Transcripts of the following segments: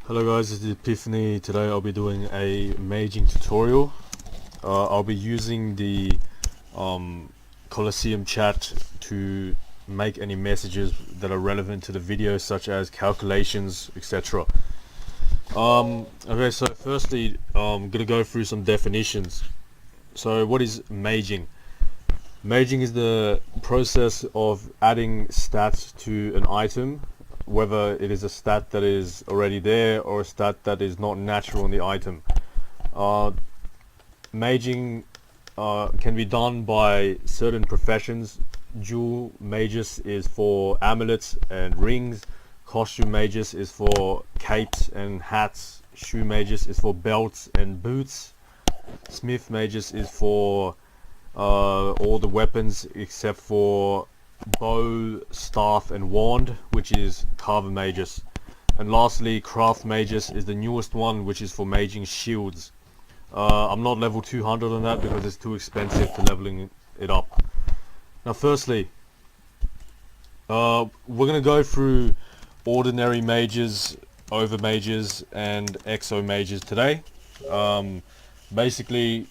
Hello guys, it's The-Epiphany. Today I'll be doing a maging tutorial. I'll be using the Colosseum chat to make any messages that are relevant to the video, such as calculations, etc. Okay, so firstly I'm gonna go through some definitions. So what is maging? Maging is the process of adding stats to an item, whether it is a stat that is already there or a stat that is not natural in the item. Maging can be done by certain professions. Jewel mages is for amulets and rings. Costume mages is for capes and hats. Shoe mages is for belts and boots. Smith mages is for all the weapons except for bow, staff and wand, which is carver mages. And lastly, craft mages is the newest one, which is for maging shields. I'm not level 200 on that because it's too expensive to leveling it up. Now firstly, we're going to go through ordinary mages, overmages and exomages today. Basically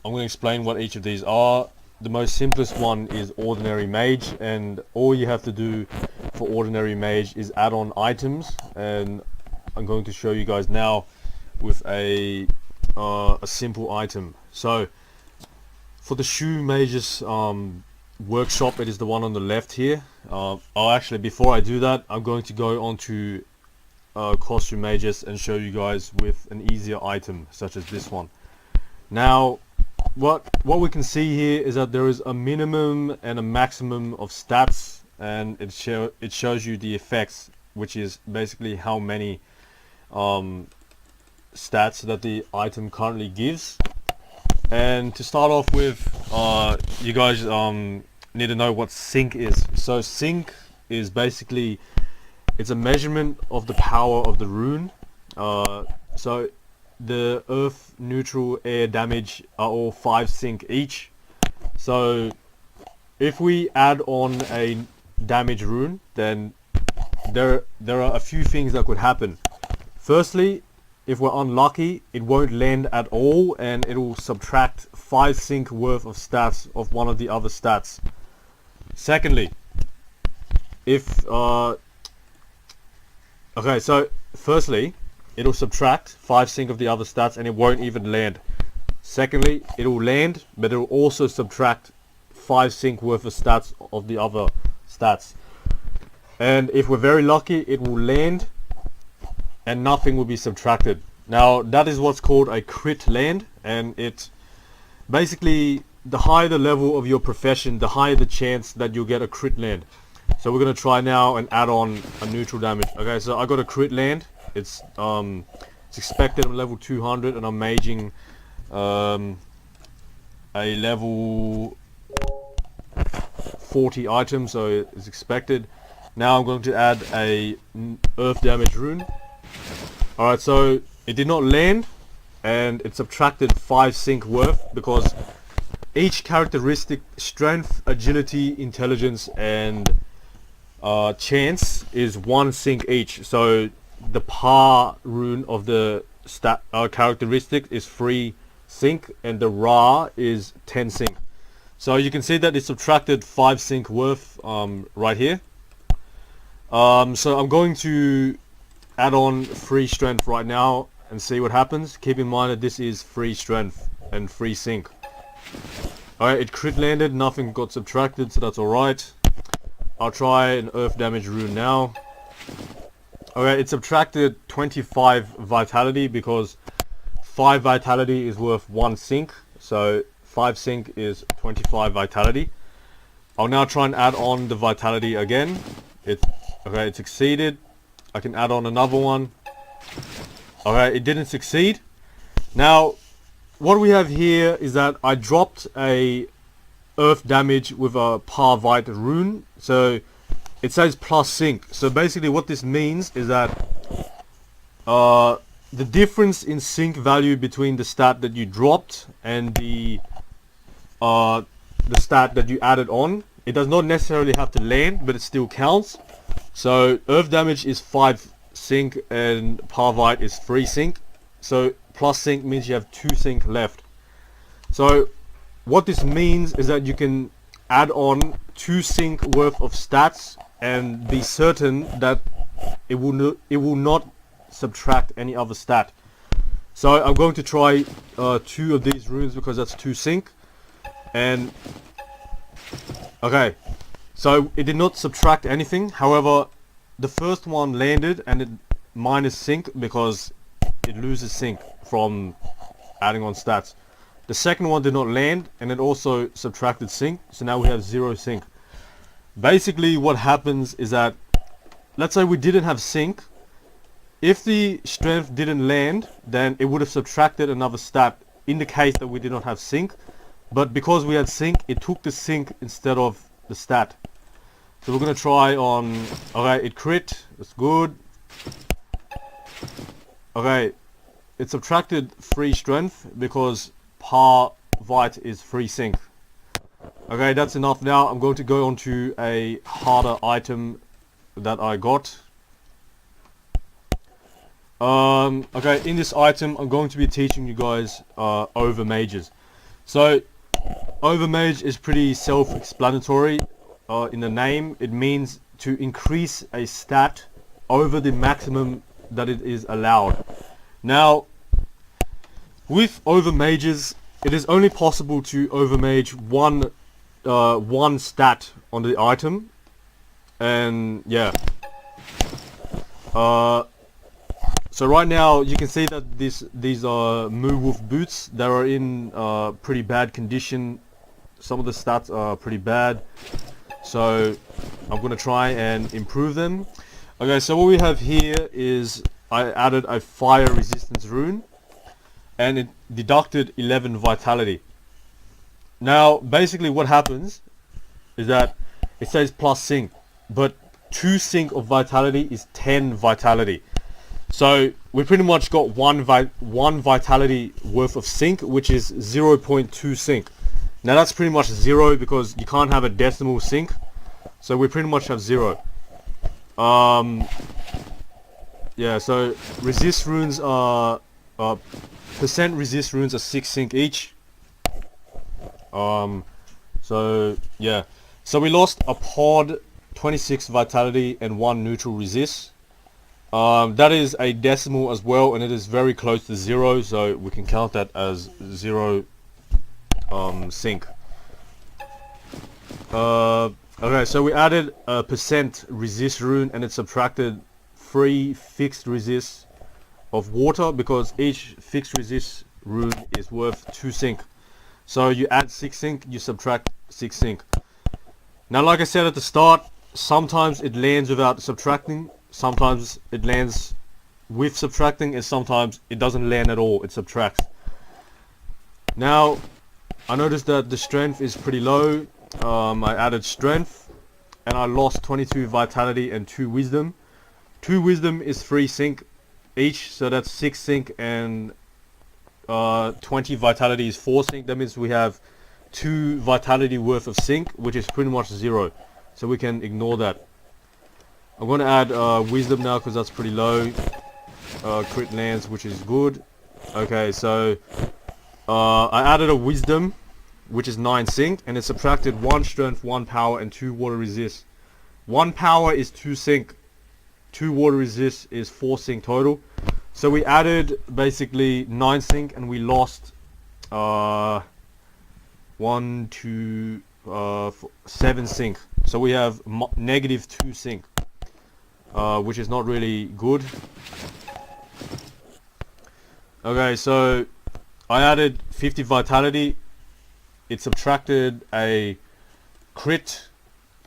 I'm going to explain what each of these are. The most simplest one is ordinary mage, and all you have to do for ordinary mage is add on items, and I'm going to show you guys now with a simple item. So for the shoe mages workshop, it is the one on the left here. Actually, before I do that, I'm going to go on to costume mages and show you guys with an easier item such as this one. Now what we can see here is that there is a minimum and a maximum of stats, and it shows you the effects, which is basically how many stats that the item currently gives. And to start off with, you guys need to know what sync is. So sync is basically, it's a measurement of the power of the rune. So the earth, neutral, air, damage are all 5 sync each. So if we add on a damage rune, then there are a few things that could happen. Firstly, if we're unlucky, it won't land at all, and it will subtract 5 sync worth of stats of one of the other stats. Secondly, if okay, so firstly, it'll subtract 5 sync of the other stats and it won't even land. Secondly, it'll land, but it'll also subtract 5 sync worth of stats of the other stats. And if we're very lucky, it will land and nothing will be subtracted. Now that is what's called a crit land, and it basically, the higher the level of your profession, the higher the chance that you'll get a crit land. So we're going to try now and add on a neutral damage. Okay, so I got a crit land. It's expected I'm level 200 and I'm maging a level 40 item, so it's expected. Now I'm going to add a earth damage rune. Alright, so it did not land and it subtracted 5 sync worth, because each characteristic, strength, agility, intelligence and chance is 1 sync each. So the par rune of the stat characteristic is 3 sync and the ra is 10 sync. So you can see that it subtracted 5 sync worth right here. So I'm going to add on 3 strength right now and see what happens. Keep in mind that this is 3 strength and 3 sync. Alright, it crit landed, nothing got subtracted, so that's alright. I'll try an earth damage rune now. Okay, it subtracted 25 vitality because 5 vitality is worth 1 sync. So 5 sync is 25 vitality. I'll now try and add on the vitality again. Okay, it succeeded. I can add on another one. Okay, it didn't succeed. Now, what we have here is that I dropped a earth damage with a par vit rune. So it says plus sync. So basically what this means is that the difference in sync value between the stat that you dropped and the stat that you added on, it does not necessarily have to land, but it still counts. So earth damage is 5 sync and Parvite is 3 sync. So plus sync means you have 2 sync left. So what this means is that you can add on 2 sync worth of stats and be certain that it will not subtract any other stat. So I'm going to try 2 of these runes because that's 2 sync. And okay, so it did not subtract anything. However, the first one landed and it minus sync because it loses sync from adding on stats. The second one did not land and it also subtracted sync, so now we have 0 sync. Basically what happens is that, let's say we didn't have sync. If the strength didn't land, then it would have subtracted another stat in the case that we did not have sync. But because we had sync, it took the sync instead of the stat. So we're going to try on, okay, it crit, that's good. Okay, it subtracted 3 strength because Parvite is 3 sync. Okay, that's enough. Now I'm going to go on to a harder item that I got. Okay, in this item I'm going to be teaching you guys Overmages. So Overmage is pretty self-explanatory. In the name, it means to increase a stat over the maximum that it is allowed. Now, with Overmages, it is only possible to overmage one stat on the item, and yeah. So right now you can see that these are Moo Wolf boots that are in pretty bad condition. Some of the stats are pretty bad, so I'm gonna try and improve them. Okay, so what we have here is I added a fire resistance rune and it deducted 11 vitality. Now basically what happens is that it says plus sync, but 2 sync of vitality is 10 vitality. So we pretty much got one vitality worth of sync, which is 0.2 sync. Now that's pretty much 0 because you can't have a decimal sync. So we pretty much have 0. Yeah, so resist runes are percent resist runes are 6 sync each. So yeah, so we lost a pod, 26 vitality and 1 neutral resist. That is a decimal as well, and it is very close to 0, so we can count that as 0 sync. Okay, so we added a percent resist rune and it subtracted 3 fixed resists of water because each fixed resist rune is worth 2 sync. So you add 6 sync, you subtract 6 sync. Now like I said at the start, sometimes it lands without subtracting, sometimes it lands with subtracting, and sometimes it doesn't land at all, it subtracts. Now I noticed that the strength is pretty low. I added strength and I lost 22 vitality and 2 wisdom. 2 wisdom is 3 sync each, so that's 6 sync, and 20 vitality is 4 sync. That means we have 2 vitality worth of sync, which is pretty much 0, so we can ignore that. I'm going to add wisdom now because that's pretty low. Crit lands, which is good. Okay, so I added a wisdom, which is 9 sync, and it subtracted 1 strength, 1 power and 2 water resist. 1 power is 2 sync, 2 water resist is 4 sync total. So we added basically 9 sync and we lost 1, 2, 7 sync. So we have negative 2 sync, which is not really good. Okay, so I added 50 vitality. It subtracted a crit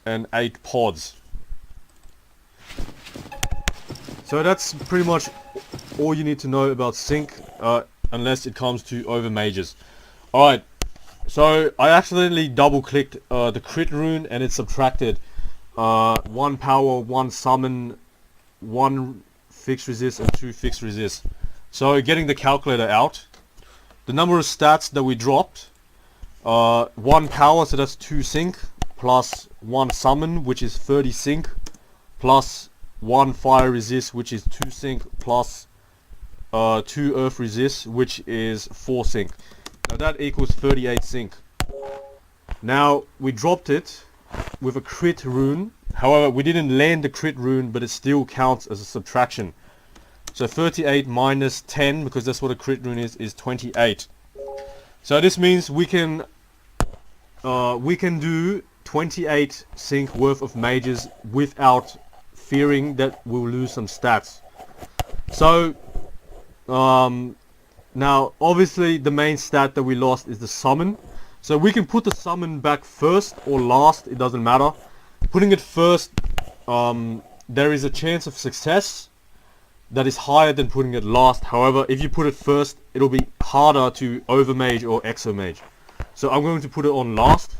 and 8 pods. So that's pretty much all you need to know about sync, unless it comes to Overmages. Alright, so I accidentally double clicked the crit rune and it subtracted 1 power, 1 summon, 1 fixed resist and 2 fixed resist. So getting the calculator out, the number of stats that we dropped, 1 power, so that's 2 sync, plus 1 summon, which is 30 sync, plus 1 fire resist, which is 2 sync, plus 2 earth resist, which is 4 sync. Now that equals 38 sync. Now we dropped it with a crit rune. However, we didn't land the crit rune, but it still counts as a subtraction. So 38 minus 10, because that's what a crit rune is 28. So this means we can do 28 sync worth of mages without fearing that we'll lose some stats. So now obviously the main stat that we lost is the summon. So we can put the summon back first or last, it doesn't matter. Putting it first, there is a chance of success that is higher than putting it last. However, if you put it first, it'll be harder to Overmage or Exomage. So I'm going to put it on last.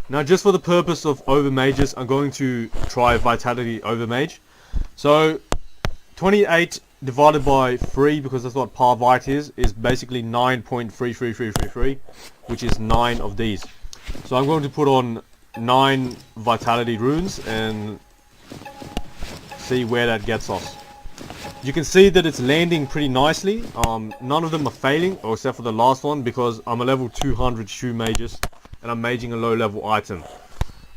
Now just for the purpose of Overmages, I'm going to try Vitality Overmage. So 28 divided by 3, because that's what Parvite is basically 9.33333, which is 9 of these. So I'm going to put on 9 Vitality runes and see where that gets us. You can see that it's landing pretty nicely. None of them are failing, except for the last one, because I'm a level 200 shoe mages and I'm maging a low level item.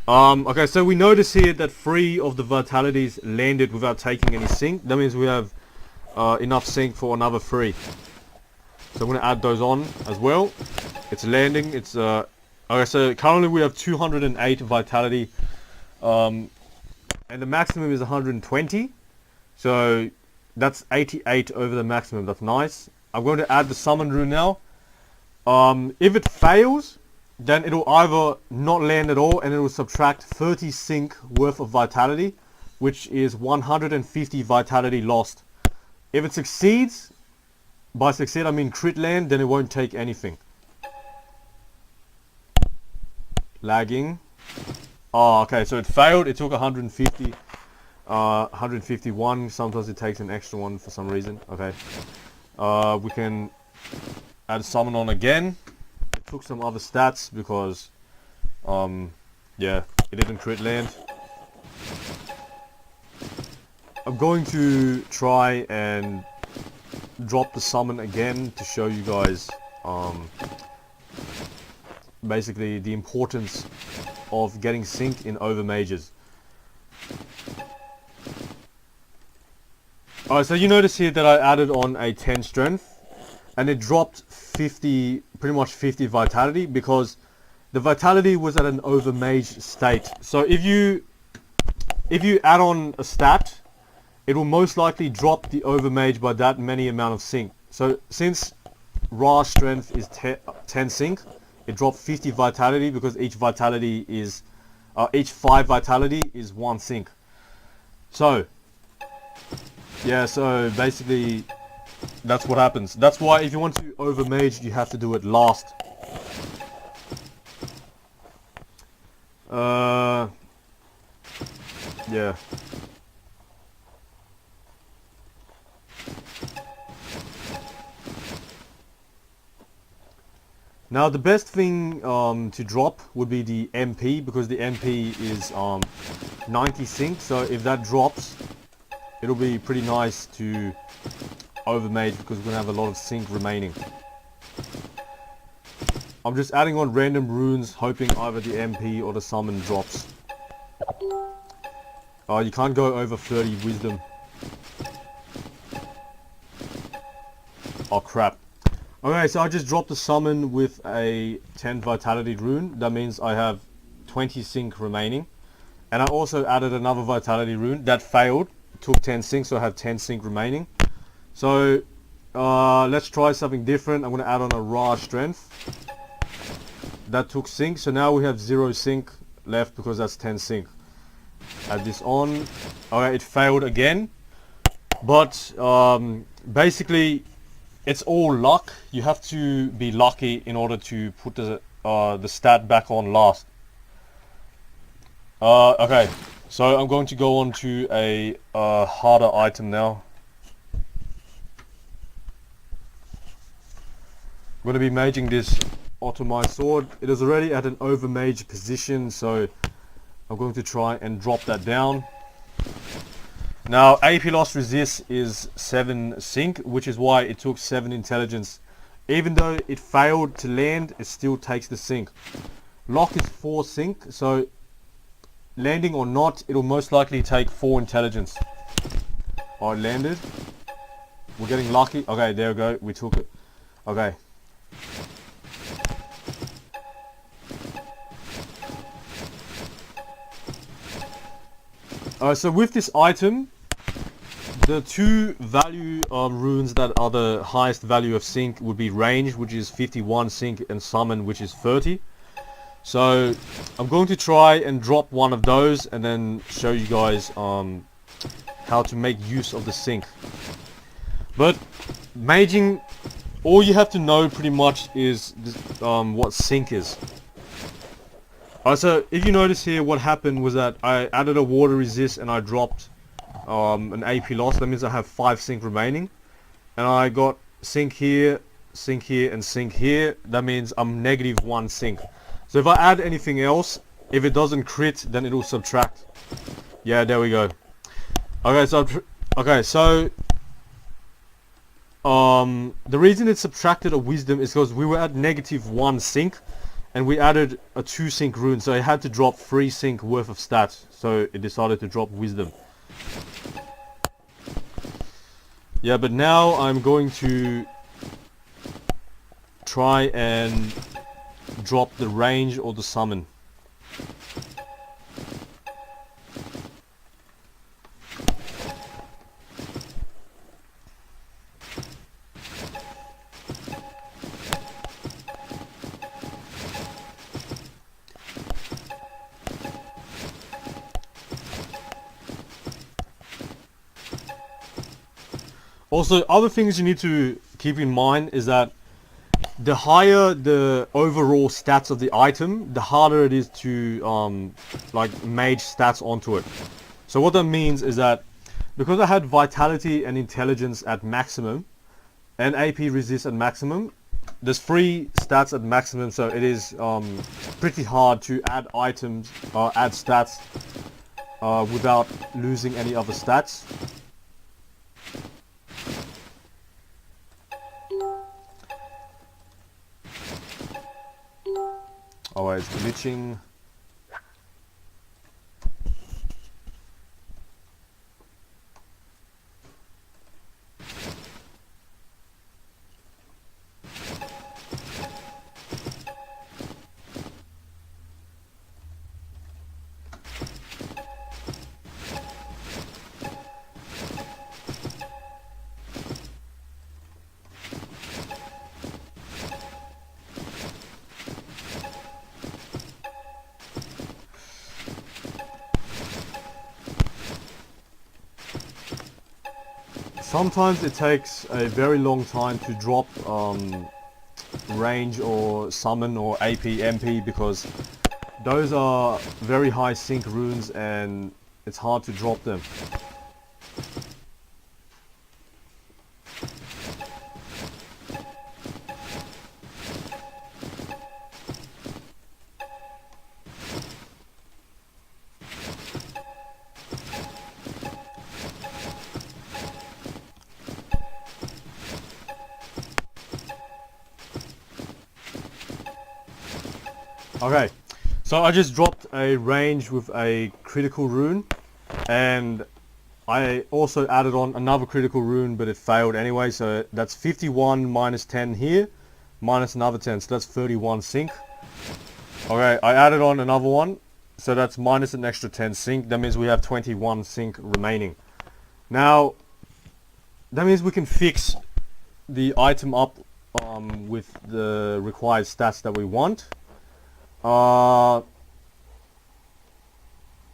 Okay, so we notice here that 3 of the vitalities landed without taking any sync. That means we have enough sync for another 3. So I'm going to add those on as well. It's landing. It's okay, so currently we have 208 vitality, and the maximum is 120. So that's 88 over the maximum. That's nice. I'm going to add the summon rune now. If it fails, then it'll either not land at all and it will subtract 30 sync worth of vitality, which is 150 vitality lost. If it succeeds, by succeed I mean crit land, then it won't take anything. Lagging. Oh, okay, so it failed. It took 150, 151. Sometimes it takes an extra one for some reason. Okay. We can add summon on again. It took some other stats because, yeah, it didn't crit land. I'm going to try and drop the summon again to show you guys basically the importance of getting sync in Overmages. Alright, so you notice here that I added on a 10 strength and it dropped 50, pretty much 50 vitality, because the vitality was at an Overmage state. So if you add on a stat, it will most likely drop the Overmage by that many amount of sync. So since raw strength is 10 sync, it dropped 50 vitality because each vitality is each 5 vitality is 1 sync. So yeah, so basically that's what happens. That's why if you want to Overmage, you have to do it last. Yeah. Now the best thing to drop would be the MP, because the MP is 90 sync, so if that drops, it'll be pretty nice to Overmage because we're going to have a lot of sync remaining. I'm just adding on random runes, hoping either the MP or the summon drops. You can't go over 30 wisdom. Oh crap. Okay, so I just dropped the summon with a 10 vitality rune. That means I have 20 sync remaining. And I also added another vitality rune. That failed. It took 10 sync, so I have 10 sync remaining. So let's try something different. I'm going to add on a raw strength. That took sync, so now we have 0 sync left because that's 10 sync. Add this on. Okay, it failed again. But basically, it's all luck. You have to be lucky in order to put the stat back on last. Okay, so I'm going to go on to a harder item now. I'm going to be maging this Ottoman sword. It is already at an overmage position, so I'm going to try and drop that down. Now AP loss resist is 7 sync, which is why it took 7 intelligence. Even though it failed to land, it still takes the sync. Lock is 4 sync, so landing or not, it'll most likely take 4 intelligence. Alright, landed. We're getting lucky. Okay, there we go. We took it. Okay. So with this item, the two value runes that are the highest value of sync would be range, which is 51 sync, and summon, which is 30. So I'm going to try and drop one of those and then show you guys how to make use of the sync. But maging, all you have to know pretty much is this, what sync is. So if you notice here, what happened was that I added a water resist and I dropped an AP loss. That means I have 5 sync remaining, and I got sync here, and sync here. That means I'm -1 sync. So if I add anything else, if it doesn't crit, then it'll subtract. Yeah, there we go. Okay, so the reason it subtracted a wisdom is because we were at -1 sync, and we added a 2 sync rune, so it had to drop 3 sync worth of stats. So it decided to drop wisdom. Yeah, but now I'm going to try and drop the range or the summon. Also, other things you need to keep in mind is that the higher the overall stats of the item, the harder it is to like mage stats onto it. So what that means is that because I had vitality and intelligence at maximum and AP resist at maximum, there's 3 stats at maximum, so it is pretty hard to add items or add stats without losing any other stats. Oh, it's glitching. Sometimes it takes a very long time to drop range or summon or AP, MP, because those are very high sync runes and it's hard to drop them. Okay, so I just dropped a range with a critical rune, and I also added on another critical rune, but it failed anyway, so that's 51 minus 10 here, minus another 10, so that's 31 sync. Okay, I added on another one, so that's minus an extra 10 sync. That means we have 21 sync remaining. Now, that means we can fix the item up with the required stats that we want.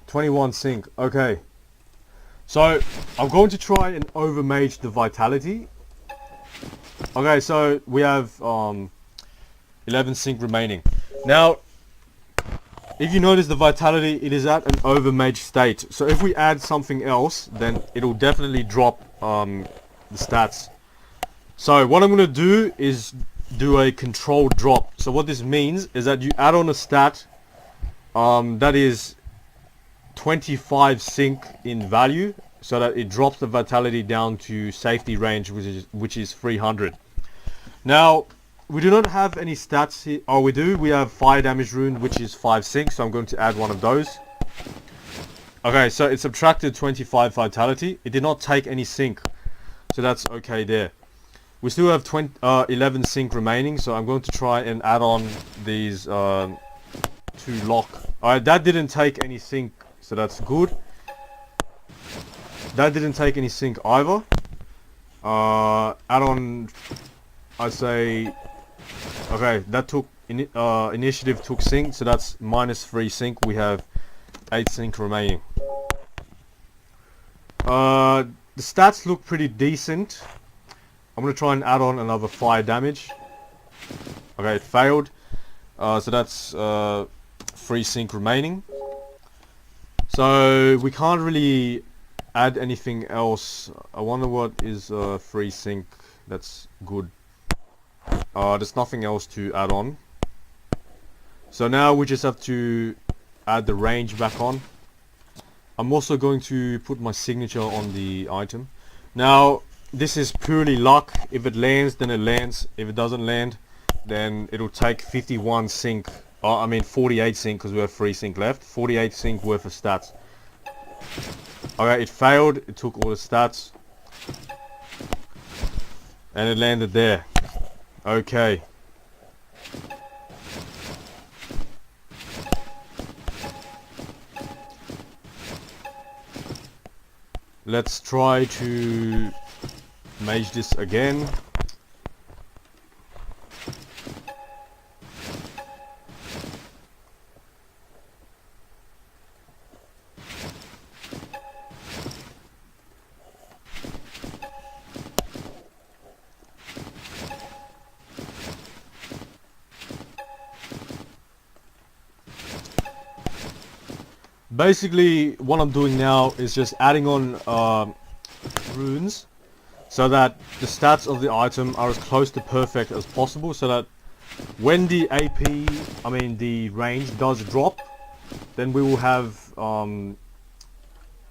21 sync. Okay, so I'm going to try and overmage the vitality. Okay, so we have 11 sync remaining. Now, if you notice the vitality, it is at an overmage state. So if we add something else, then it'll definitely drop the stats. So what I'm going to do is do a controlled drop. So what this means is that you add on a stat that is 25 sync in value, so that it drops the vitality down to safety range, which is 300. Now we do not have any stats here. Oh, we do. We have fire damage rune, which is 5 sync, so I'm going to add one of those. Okay, so it subtracted 25 vitality. It did not take any sync, so that's okay there. We still have 11 sync remaining, so I'm going to try and add on these to lock. Alright, that didn't take any sync, so that's good. That didn't take any sync either. Add on, I'd say, okay, that took, initiative took sync, so that's -3 sync. We have 8 sync remaining. The stats look pretty decent. I'm going to try and add on another fire damage. Okay, it failed. So that's 3 sync remaining. So we can't really add anything else. I wonder what is 3 sync. That's good. There's nothing else to add on. So now we just have to add the range back on. I'm also going to put my signature on the item. Now this is purely luck. If it lands, then it lands. If it doesn't land, then it'll take 51 sync. I mean 48 sync, because we have 3 sync left. 48 sync worth of stats. Okay, it failed. It took all the stats. And it landed there. Okay. Let's try to mage this again. Basically, what I'm doing now is just adding on runes, so that the stats of the item are as close to perfect as possible, so that when the AP, I mean the range does drop, then we will have,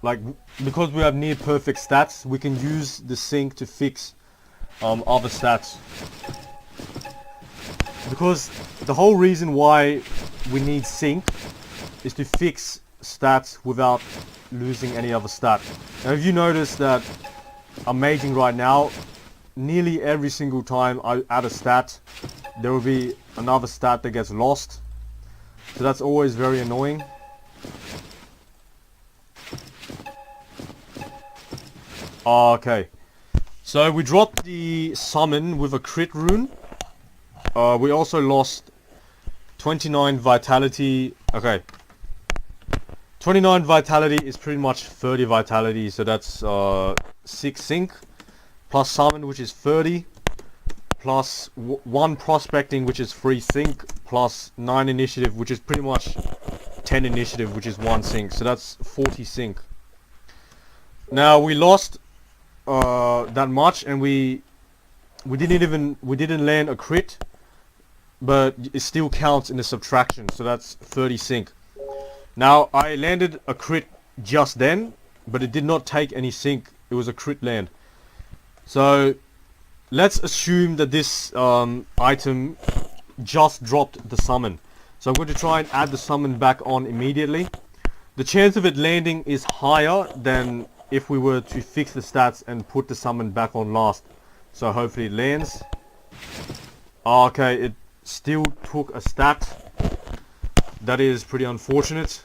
like, because we have near perfect stats, we can use the sync to fix other stats. Because the whole reason why we need sync is to fix stats without losing any other stat. Now if you notice that I'm maging right now, nearly every single time I add a stat, there will be another stat that gets lost. So that's always very annoying. Okay, so we dropped the summon with a crit rune. We also lost 29 vitality. Okay, 29 vitality is pretty much 30 vitality, so that's 6 sync, plus summon, which is 30, plus 1 prospecting, which is 3 sync, plus 9 initiative, which is pretty much 10 initiative, which is 1 sync, so that's 40 sync. Now we lost that much, and we didn't land a crit, but it still counts in the subtraction, so that's 30 sync. Now I landed a crit just then, but it did not take any sync. It was a crit land. So let's assume that this item just dropped the summon. So I'm going to try and add the summon back on immediately. The chance of it landing is higher than if we were to fix the stats and put the summon back on last. So hopefully it lands. Okay, it still took a stat. That is pretty unfortunate.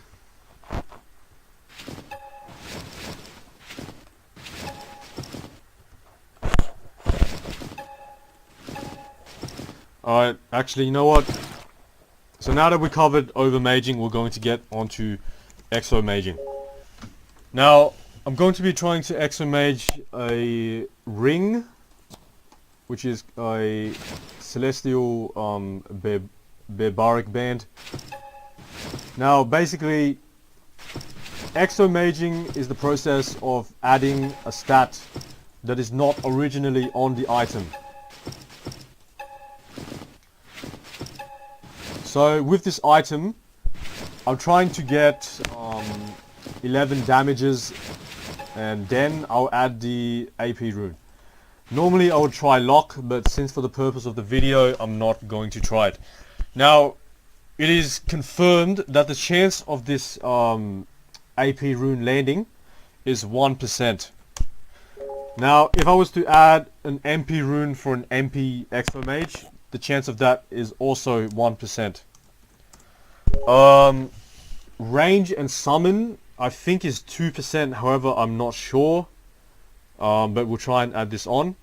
Alright, actually, you know what? So now that we covered overmaging, we're going to get onto exomaging. Now, I'm going to be trying to exomage a ring, which is a celestial barbaric band. Now basically, exomaging is the process of adding a stat that is not originally on the item. So with this item, I'm trying to get 11 damages and then I'll add the AP rune. Normally I would try lock, but since for the purpose of the video I'm not going to try it. Now it is confirmed that the chance of this AP rune landing is 1%. Now if I was to add an MP rune for an MP Exomage, the chance of that is also 1%. Range and summon I think is 2%, however I'm not sure, but we'll try and add this on.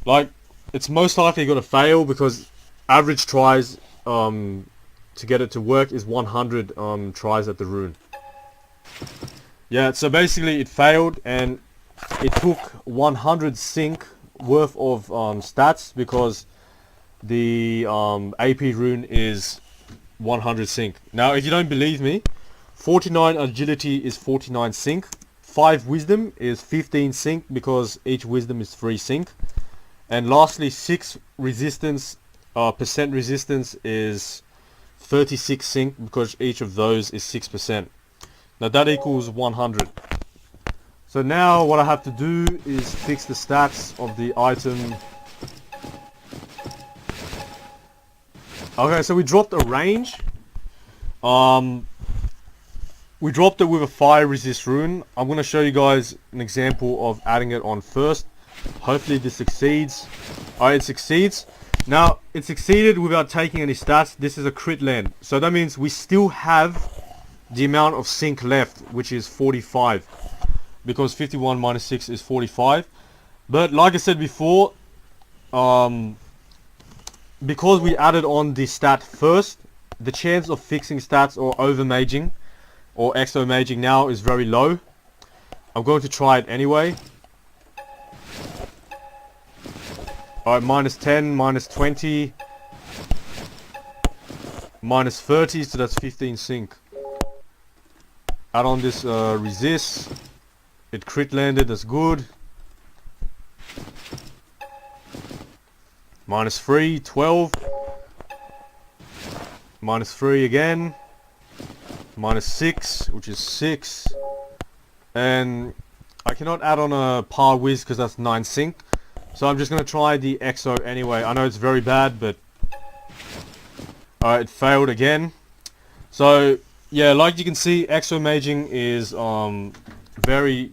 Like, it's most likely going to fail because average tries to get it to work is 100 tries at the rune. Yeah, so basically it failed, and it took 100 sync worth of stats because the AP rune is 100 sync. Now if you don't believe me, 49 agility is 49 sync, 5 wisdom is 15 sync because each wisdom is 3 sync, and lastly 6 resistance, percent resistance is 36 sync because each of those is 6%. Now that equals 100. So now what I have to do is fix the stats of the item. Okay, so we dropped a range. We dropped it with a fire resist rune. I'm going to show you guys an example of adding it on first. Hopefully this succeeds. Alright, it succeeds. Now, it succeeded without taking any stats. This is a crit land. So that means we still have the amount of sync left, which is 45. Because 51 minus 6 is 45. But like I said before, because we added on the stat first, the chance of fixing stats or overmaging or exomaging now is very low. I'm going to try it anyway. Alright, minus 10, minus 20, minus 30, so that's 15 sync. Add on this resist. It crit landed, that's good. Minus 3, 12. Minus 3 again. Minus 6, which is 6. And I cannot add on a par whiz because that's 9 sync. So I'm just going to try the exo anyway. I know it's very bad, but it failed again. So yeah, like you can see, exomaging is very,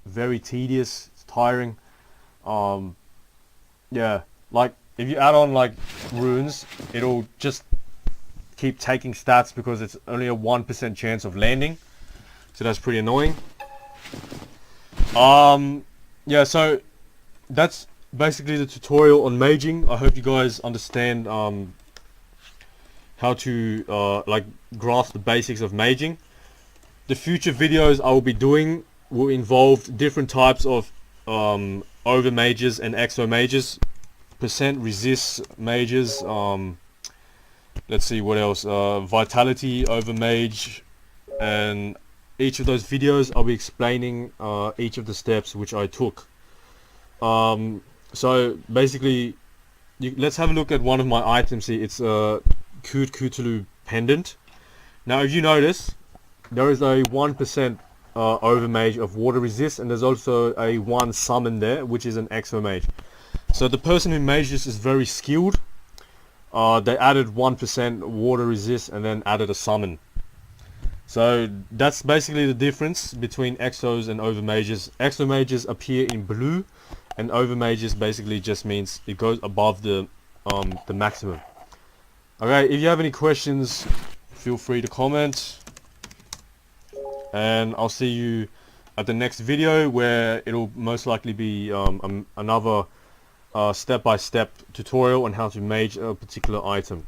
very tedious. It's tiring. Yeah, like if you add on like runes, it'll just keep taking stats because it's only a 1% chance of landing. So that's pretty annoying. Yeah, so that's basically the tutorial on maging. I hope you guys understand how to like grasp the basics of maging. The future videos I will be doing will involve different types of overmages and exomages, percent resist mages, let's see what else, vitality overmage, and each of those videos I'll be explaining each of the steps which I took. So basically, let's have a look at one of my items here. It's a Cthulhu pendant. Now if you notice, there is a 1% overmage of water resist, and there's also a 1 summon there, which is an exomage. So the person who made this is very skilled. They added 1% water resist and then added a summon. So that's basically the difference between exos and overmages. Exomages appear in blue, and overmages basically just means it goes above the maximum. Okay, if you have any questions, feel free to comment, and I'll see you at the next video, where it'll most likely be another step-by-step tutorial on how to mage a particular item.